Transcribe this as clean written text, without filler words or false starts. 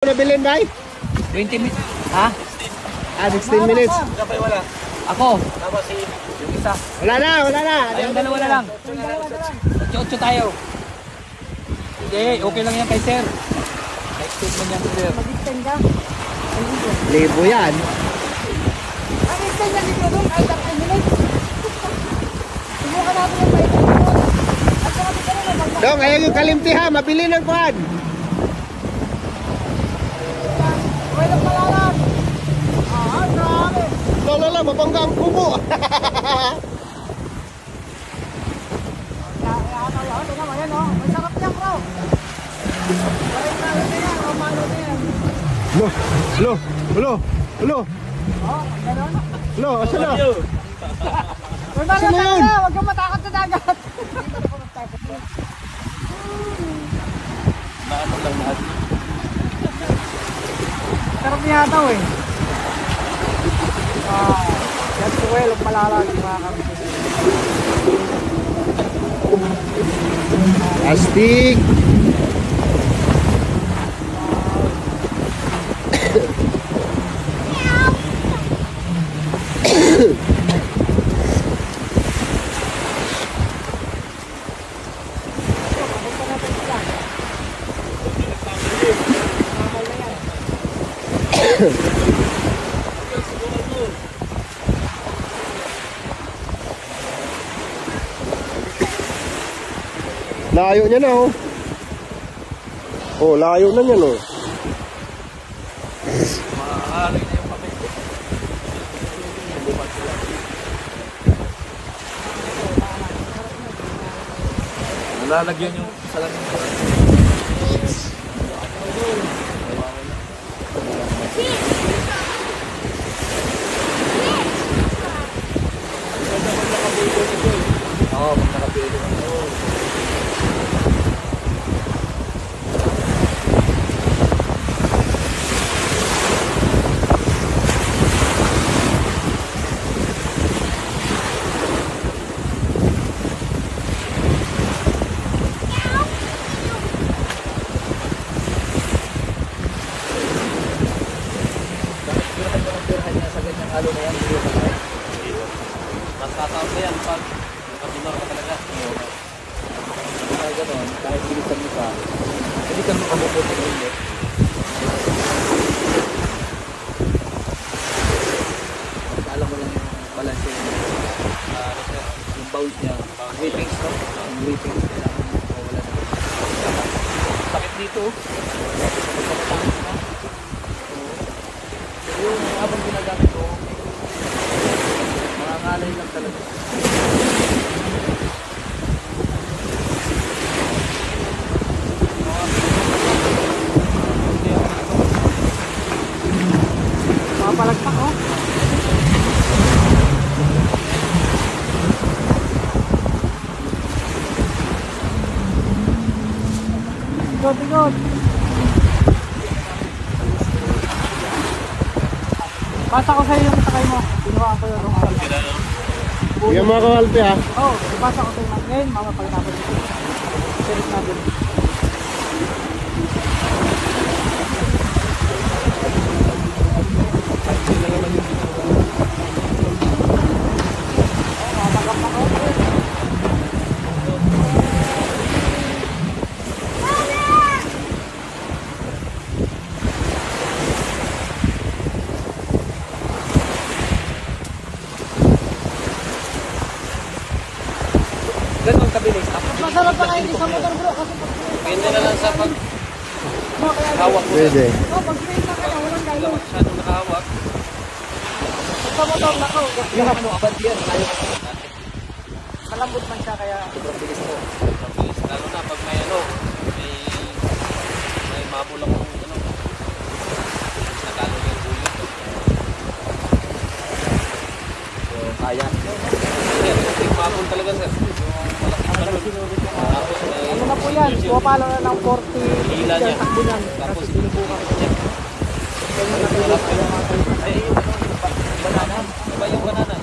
Nabilin ba? 20 minutes. Ha? 16 minutes. Kapay wala. Ako. Tapos si Yung isa. Wala na. Ayun, dalawa na lang. 8 tayo. Hindi, okay lang yan kay sir. Extend mo yan sir. Mag-extend ka? Libo yan. Ang extend yan dito doon ay 30 minutes. Subukan natin yung 20 minutes. At saka dito rin na Dong, ayan yung kalimti ha. Mabili ng kuhan. Wala palalan. Grabe. Lala, mabangga ang kubo. Ito naman yan, oh. May sarap yan, bro. Balik na yan, romano na yan. Lo. Oh, gano'n. Lo, asa na? Romano Sino yun? na, huwag kang matakot sa dagat. Maano lang lahat. Sarap niya daw eh. That's the well of Malalag, mga kami. Astig. Layo niya na oh. Oh, layo na niyan oh. Maaari na yung papel. Nalalagyan yung salamin ko. Oo, pag nakapili. Halo na yan, hindi ka tayo. Magkataon na yan pag nakabunor ka talaga. Kaya gano'n, kahit bilisan mo ka, hindi ka makamukot ng ulit. Alam mo lang yung balance yung bounce niya, whippings no? Yung whippings, kailangan mawala na. Sakit dito. Yung habang ginagamit ko, mga ngalay lang talaga. Mga palagpak, oh. Ikot. Pasa ko sa'yo yung sakay mo. Ginawa ko yung araw. Yan mga kawalte ha. Oo, ipasa ko sa'yo ngayon. Mga pagkakapag dito. Sirit natin. Mapagkapak ako. Ganun kabilis. Masarap pa kayo sa motor, bro. Kasi Pwede na lang sa pag kaya hawak mo. Pwede. pag train na kaya, walang Wala galo. masyadong nakahawak. Sa motor na ko. Yung ano, abantiyan, tayo ka naman. Malambot man siya kaya. Sobrang bilis mo. Sobrang bilis. Lalo na pag may ano, may mabulang ano, nakalo yung ulit. So, kaya. Yung mabul talaga sir. Yung malaking balon. Tapos may... Ano na po yan? Pumapalo na ng 40 Hila niya. takbunan. Tapos Kasi binubukan ko siya. Ay, yung ano, banana. Diba yung banana?